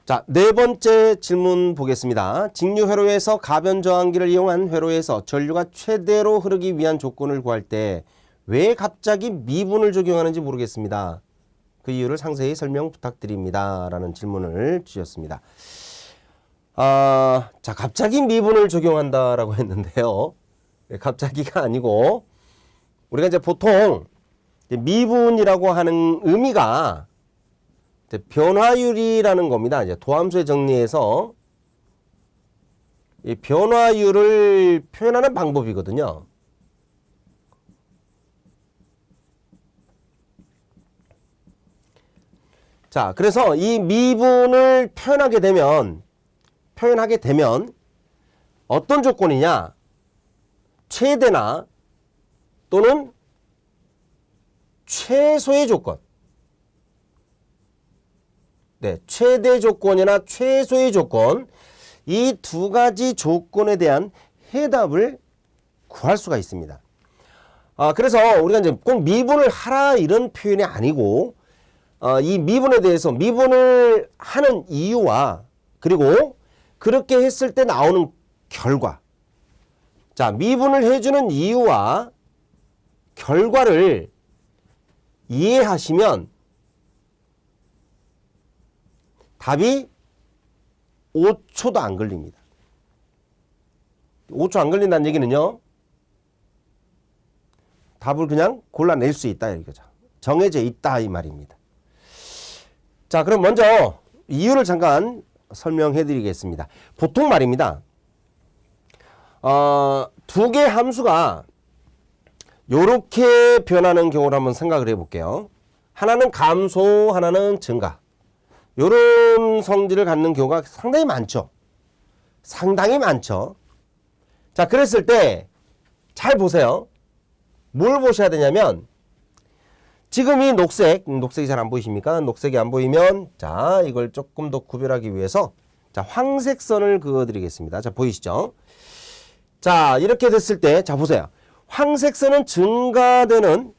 자, 네 번째 질문 보겠습니다. 직류 회로에서 가변 저항기를 이용한 회로에서 전류가 최대로 흐르기 위한 조건을 구할 때 왜 갑자기 미분을 적용하는지 모르겠습니다. 그 이유를 상세히 설명 부탁드립니다. 라는 질문을 주셨습니다. 자, 갑자기 미분을 적용한다라고 했는데요. 갑자기가 아니고 우리가 이제 보통 미분이라고 하는 의미가 변화율이라는 겁니다. 이제 도함수의 정리에서 이 변화율을 표현하는 방법이거든요. 자, 그래서 이 미분을 표현하게 되면 어떤 조건이냐? 최대나 또는 최소의 조건. 네, 최대 조건이나 최소의 조건, 이 두 가지 조건에 대한 해답을 구할 수가 있습니다. 그래서 우리가 이제 꼭 미분을 하라 이런 표현이 아니고, 이 미분에 대해서 미분을 하는 이유와 그리고 그렇게 했을 때 나오는 결과. 자, 미분을 해주는 이유와 결과를 이해하시면 답이 5초도 안 걸립니다. 5초 안 걸린다는 얘기는요, 답을 그냥 골라낼 수 있다 이거죠. 정해져 있다 이 말입니다. 자, 그럼 먼저 이유를 잠깐 설명해 드리겠습니다. 보통 말입니다. 두 개의 함수가 이렇게 변하는 경우를 한번 생각을 해 볼게요. 하나는 감소, 하나는 증가. 이런 성질을 갖는 경우가 상당히 많죠. 상당히 많죠. 자, 그랬을 때 잘 보세요. 뭘 보셔야 되냐면 지금 이 녹색이 잘 안 보이십니까? 녹색이 안 보이면 자, 이걸 조금 더 구별하기 위해서 자, 황색 선을 그어 드리겠습니다. 자, 보이시죠? 자, 이렇게 됐을 때 자, 보세요. 황색 선은 증가되는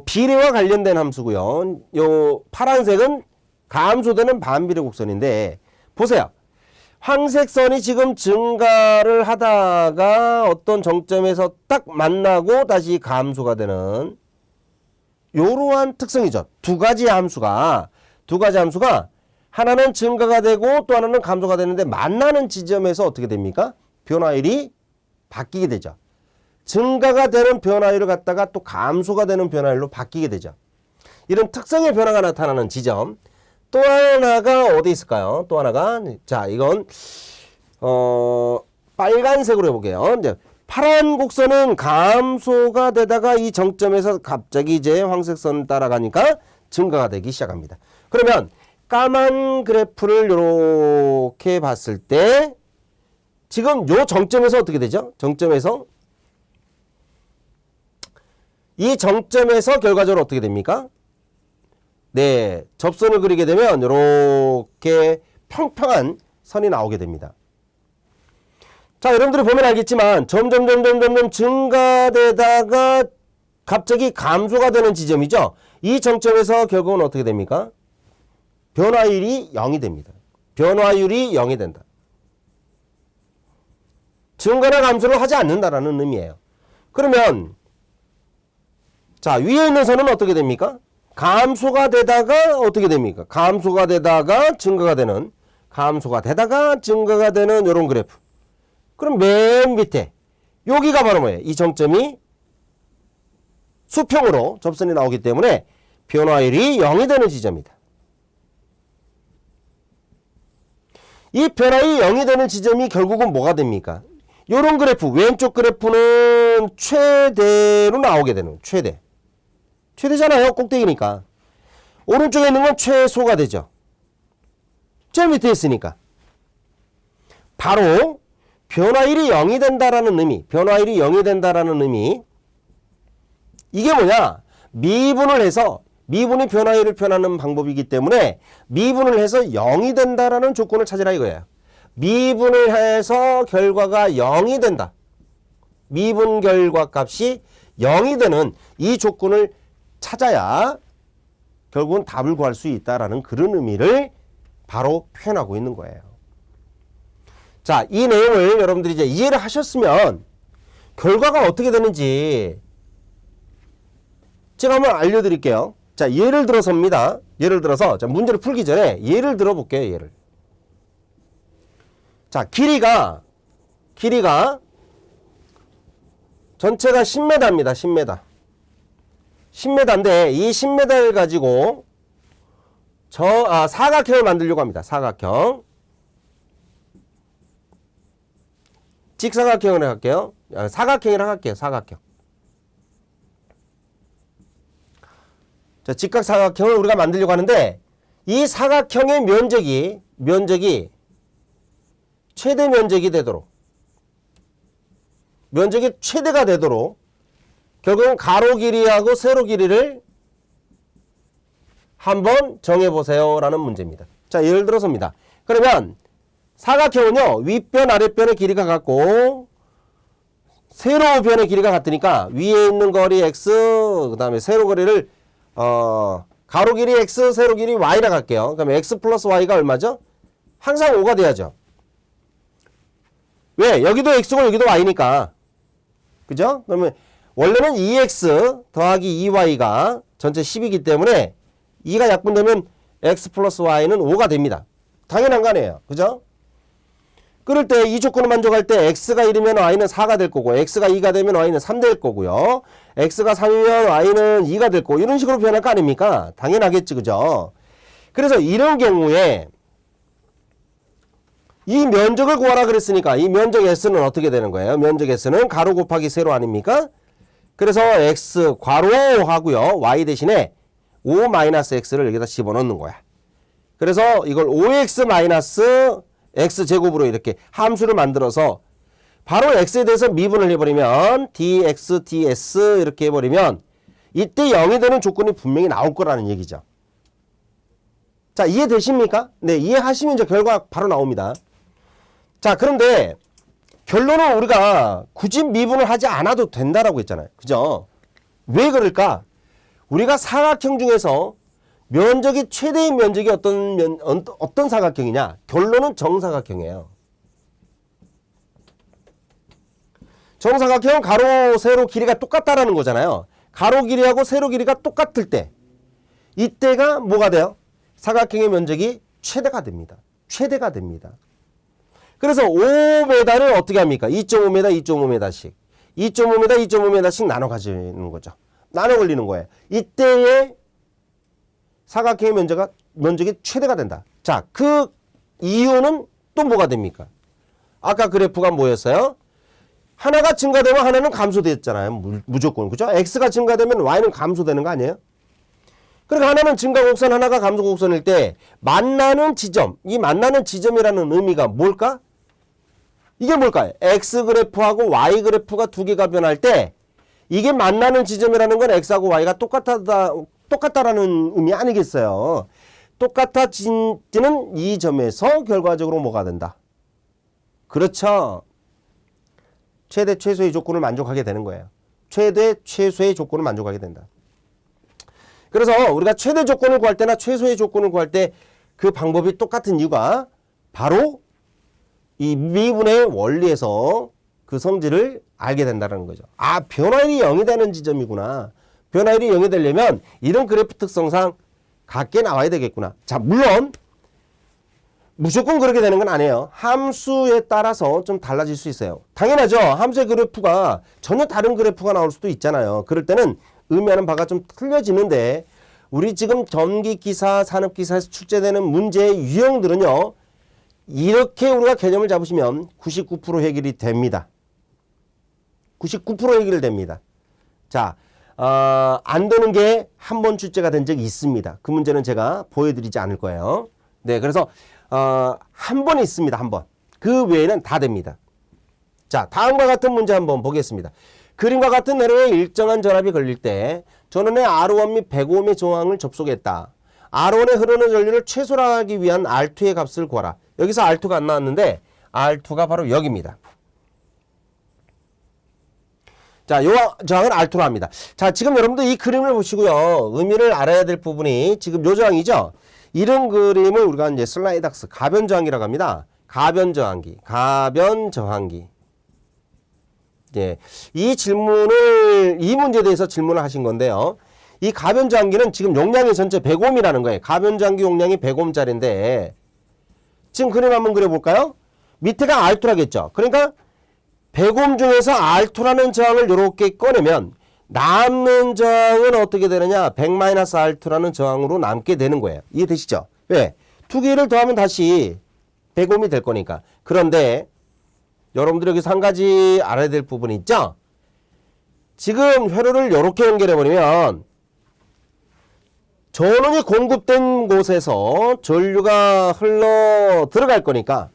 비례와 관련된 함수고요. 요 파란색은 감소되는 반비례 곡선인데 보세요. 황색 선이 지금 증가를 하다가 어떤 정점에서 딱 만나고 다시 감소가 되는 이러한 특성이죠. 두 가지 함수가 하나는 증가가 되고 또 하나는 감소가 되는데 만나는 지점에서 어떻게 됩니까? 변화율이 바뀌게 되죠. 증가가 되는 변화율을 갖다가 또 감소가 되는 변화율로 바뀌게 되죠. 이런 특성의 변화가 나타나는 지점. 또 하나가 어디 있을까요? 또 하나가 자, 이건 빨간색으로 해볼게요. 이제 파란 곡선은 감소가 되다가 이 정점에서 갑자기 이제 황색 선 따라가니까 증가가 되기 시작합니다. 그러면 까만 그래프를 이렇게 봤을 때 지금 요 정점에서 어떻게 되죠? 이 정점에서 결과적으로 어떻게 됩니까? 네, 접선을 그리게 되면 이렇게 평평한 선이 나오게 됩니다. 자, 여러분들이 보면 알겠지만 점점 증가되다가 갑자기 감소가 되는 지점이죠. 이 정점에서 결국은 어떻게 됩니까? 변화율이 0이 됩니다. 변화율이 0이 된다. 증가나 감소를 하지 않는다라는 의미예요. 그러면 자, 위에 있는 선은 어떻게 됩니까? 감소가 되다가 어떻게 됩니까? 감소가 되다가 증가가 되는, 감소가 되다가 증가가 되는 이런 그래프. 그럼 맨 밑에 여기가 바로 뭐예요? 이 정점이 수평으로 접선이 나오기 때문에 변화율이 0이 되는 지점이다. 이 변화율이 0이 되는 지점이 결국은 뭐가 됩니까? 이런 그래프, 왼쪽 그래프는 최대로 나오게 되는, 최대잖아요. 꼭대기니까. 오른쪽에 있는 건 최소가 되죠. 제일 밑에 있으니까. 바로 변화율이 0이 된다라는 의미, 이게 뭐냐? 미분을 해서, 미분이 변화율을 표현하는 방법이기 때문에 미분을 해서 0이 된다라는 조건을 찾으라 이거예요. 미분을 해서 결과가 0이 된다. 미분 결과값이 0이 되는 이 조건을 찾아야 결국은 답을 구할 수 있다라는 그런 의미를 바로 표현하고 있는 거예요. 자, 이 내용을 여러분들이 이제 이해를 하셨으면 결과가 어떻게 되는지 제가 한번 알려드릴게요. 자, 예를 들어서입니다. 예를 들어서 자, 문제를 풀기 전에 예를 들어볼게요. 예를. 자, 길이가 전체가 10m입니다. 10m. 10m인데 이 10m를 가지고 사각형을 만들려고 합니다. 사각형. 직사각형을 할게요. 사각형이라 할게요. 사각형. 자, 직각사각형을 우리가 만들려고 하는데 이 사각형의 면적이 최대 면적이 되도록 면적이 최대가 되도록 결국은 가로 길이하고 세로 길이를 한번 정해보세요 라는 문제입니다. 자, 예를 들어서입니다. 그러면 사각형은요 윗변 아랫변의 길이가 같고 세로변의 길이가 같으니까 위에 있는 거리 x 그 다음에 세로 거리를 가로 길이 x 세로 길이 y라 갈게요. 그러면 x 플러스 y가 얼마죠? 항상 5가 돼야죠. 왜? 여기도 x고 여기도 y니까. 그죠? 그러면 원래는 2x 더하기 2y가 전체 10이기 때문에 2가 약분되면 x 플러스 y는 5가 됩니다. 당연한 거 아니에요. 그죠? 그럴 때 이 조건을 만족할 때 x가 1이면 y는 4가 될 거고 x가 2가 되면 y는 3 될 거고요. x가 3이면 y는 2가 될 거고 이런 식으로 변할 거 아닙니까? 당연하겠지. 그죠? 그래서 이런 경우에 이 면적을 구하라 그랬으니까 이 면적 s는 어떻게 되는 거예요? 면적 s는 가로 곱하기 세로 아닙니까? 그래서 x 괄호 하고요. y 대신에 5 마이너스 x를 여기다 집어넣는 거야. 그래서 이걸 5x 마이너스 x제곱으로 이렇게 함수를 만들어서 바로 x에 대해서 미분을 해버리면 dx, ds 이렇게 해버리면 이때 0이 되는 조건이 분명히 나올 거라는 얘기죠. 자, 이해되십니까? 네, 이해하시면 이제 결과 바로 나옵니다. 자, 그런데 결론은 우리가 굳이 미분을 하지 않아도 된다라고 했잖아요. 그죠? 왜 그럴까? 우리가 사각형 중에서 면적이 최대인 면적이 어떤 사각형이냐? 결론은 정사각형이에요. 정사각형은 가로, 세로 길이가 똑같다라는 거잖아요. 가로 길이하고 세로 길이가 똑같을 때 이때가 뭐가 돼요? 사각형의 면적이 최대가 됩니다. 최대가 됩니다. 그래서 5m를 어떻게 합니까? 2.5m, 2.5m씩. 2.5m, 2.5m씩 나눠 가지는 거죠. 나눠 걸리는 거예요. 이때의 사각형의 면적이 최대가 된다. 자, 그 이유는 또 뭐가 됩니까? 아까 그래프가 뭐였어요? 하나가 증가되면 하나는 감소됐잖아요. 무조건. 그죠? x가 증가되면 y는 감소되는 거 아니에요? 그러니까 하나는 증가 곡선, 하나가 감소 곡선일 때 만나는 지점, 이 만나는 지점이라는 의미가 뭘까? 이게 뭘까요? x 그래프하고 y 그래프가 두 개가 변할 때 이게 만나는 지점이라는 건 x하고 y가 똑같다라는 의미 아니겠어요? 똑같아지는 이 점에서 결과적으로 뭐가 된다? 그렇죠. 최대 최소의 조건을 만족하게 되는 거예요. 최대 최소의 조건을 만족하게 된다. 그래서 우리가 최대 조건을 구할 때나 최소의 조건을 구할 때 그 방법이 똑같은 이유가 바로 이 미분의 원리에서 그 성질을 알게 된다는 거죠. 아, 변화율이 0이 되는 지점이구나. 변화율이 0이 되려면 이런 그래프 특성상 같게 나와야 되겠구나. 자, 물론 무조건 그렇게 되는 건 아니에요. 함수에 따라서 좀 달라질 수 있어요. 당연하죠. 함수의 그래프가 전혀 다른 그래프가 나올 수도 있잖아요. 그럴 때는 의미하는 바가 좀 틀려지는데 우리 지금 전기기사, 산업기사에서 출제되는 문제의 유형들은요. 이렇게 우리가 개념을 잡으시면 99% 해결이 됩니다. 99% 해결이 됩니다. 자, 안 되는 게 한 번 출제가 된 적이 있습니다. 그 문제는 제가 보여드리지 않을 거예요. 네, 그래서 한 번 있습니다. 한 번. 그 외에는 다 됩니다. 자, 다음과 같은 문제 한번 보겠습니다. 그림과 같은 회로에 일정한 전압이 걸릴 때 전원의 R1 및 105ohm의 저항을 접속했다. R1에 흐르는 전류를 최소화하기 위한 R2의 값을 구하라. 여기서 R2가 안 나왔는데 R2가 바로 여기입니다. 자, 요 저항은 R2로 합니다. 자, 지금 여러분들 이 그림을 보시고요. 의미를 알아야 될 부분이 지금 요 저항이죠. 이런 그림을 우리가 이제 슬라이닥스 가변 저항기라고 합니다. 가변 저항기, 가변 저항기. 예, 이 문제에 대해서 질문을 하신 건데요. 이 가변 저항기는 지금 용량이 전체 100옴이라는 거예요. 가변 저항기 용량이 100옴짜리인데 지금 그림 한번 그려볼까요? 밑에가 R2라겠죠. 그러니까 100옴 중에서 R2라는 저항을 이렇게 꺼내면 남는 저항은 어떻게 되느냐? 100-R2라는 저항으로 남게 되는 거예요. 이해되시죠? 왜? 두 개를 더하면 다시 100옴이 될 거니까. 그런데 여러분들 여기서 한 가지 알아야 될 부분이 있죠? 지금 회로를 이렇게 연결해버리면 전원이 공급된 곳에서 전류가 흘러 들어갈 거니까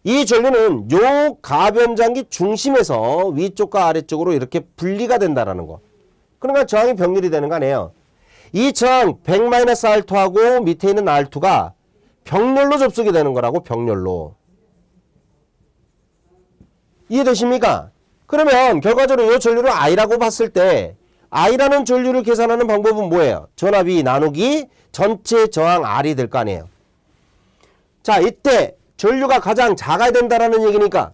이 전류는 요 가변장기 중심에서 위쪽과 아래쪽으로 이렇게 분리가 된다라는 거. 그러니까 저항이 병렬이 되는 거 아니에요. 이 저항 100-R2하고 밑에 있는 R2가 병렬로 접속이 되는 거라고, 병렬로. 이해되십니까? 그러면 결과적으로 이 전류를 I라고 봤을 때 I라는 전류를 계산하는 방법은 뭐예요? 전압이 나누기 전체 저항 R이 될 거 아니에요. 자, 이때 전류가 가장 작아야 된다라는 얘기니까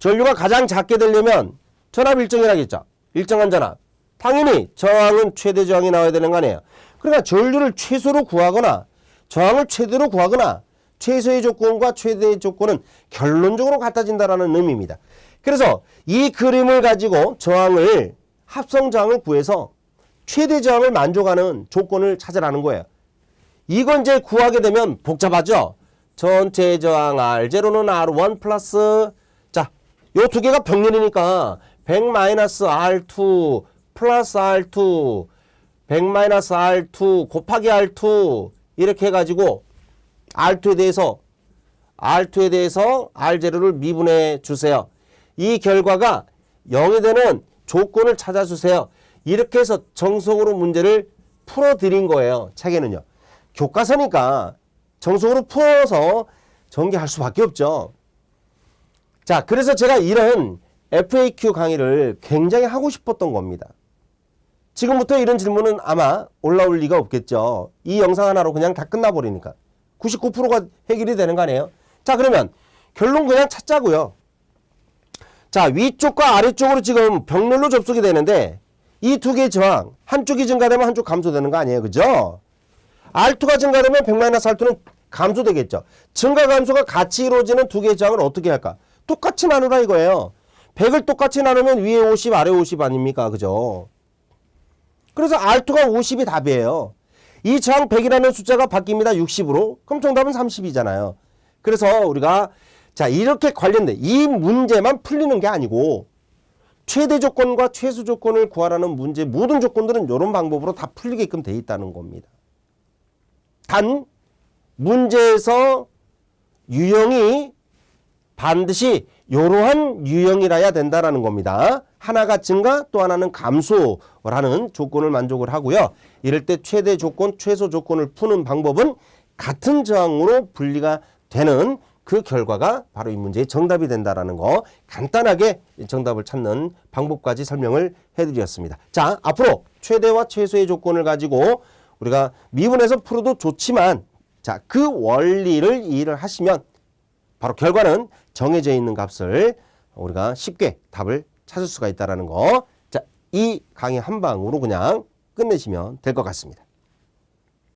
전류가 가장 작게 되려면 전압 일정이라겠죠. 일정한 전압. 당연히 저항은 최대 저항이 나와야 되는 거 아니에요. 그러니까 전류를 최소로 구하거나 저항을 최대로 구하거나 최소의 조건과 최대의 조건은 결론적으로 같아진다라는 의미입니다. 그래서 이 그림을 가지고 저항을 합성 저항을 구해서 최대 저항을 만족하는 조건을 찾으라는 거예요. 이건 이제 구하게 되면 복잡하죠. 전체 저항 R0는 R1 플러스, 자, 요 두 개가 병렬이니까 100-R2 플러스 R2 100-R2 곱하기 R2 이렇게 해가지고 R2에 대해서 R0를 미분해 주세요. 이 결과가 0이 되는 조건을 찾아주세요. 이렇게 해서 정석으로 문제를 풀어드린 거예요. 책에는요. 교과서니까 정석으로 풀어서 전개할 수밖에 없죠. 자, 그래서 제가 이런 FAQ 강의를 굉장히 하고 싶었던 겁니다. 지금부터 이런 질문은 아마 올라올 리가 없겠죠. 이 영상 하나로 그냥 다 끝나버리니까. 99%가 해결이 되는 거 아니에요? 자, 그러면 결론 그냥 찾자고요. 자, 위쪽과 아래쪽으로 지금 병렬로 접속이 되는데 이 두 개의 저항, 한쪽이 증가되면 한쪽 감소되는 거 아니에요? 그죠? R2가 증가되면 100-R2는 감소되겠죠. 증가 감소가 같이 이루어지는 두 개의 저항을 어떻게 할까? 똑같이 나누라 이거예요. 100을 똑같이 나누면 위에 50, 아래 50 아닙니까? 그죠? 그래서 R2가 50이 답이에요. 이 저항 100이라는 숫자가 바뀝니다. 60으로. 그럼 정답은 30이잖아요. 그래서 우리가 자, 이렇게 관련된 이 문제만 풀리는 게 아니고 최대 조건과 최소 조건을 구하라는 문제 모든 조건들은 이런 방법으로 다 풀리게끔 돼 있다는 겁니다. 단 문제에서 유형이 반드시 이러한 유형이라야 된다라는 겁니다. 하나가 증가 또 하나는 감소라는 조건을 만족을 하고요. 이럴 때 최대 조건, 최소 조건을 푸는 방법은 같은 저항으로 분리가 되는 그 결과가 바로 이 문제의 정답이 된다라는 거 간단하게 정답을 찾는 방법까지 설명을 해드렸습니다. 자, 앞으로 최대와 최소의 조건을 가지고 우리가 미분해서 풀어도 좋지만 자, 그 원리를 이해를 하시면 바로 결과는 정해져 있는 값을 우리가 쉽게 답을 찾을 수가 있다는 거. 자, 이 강의 한 방으로 그냥 끝내시면 될 것 같습니다.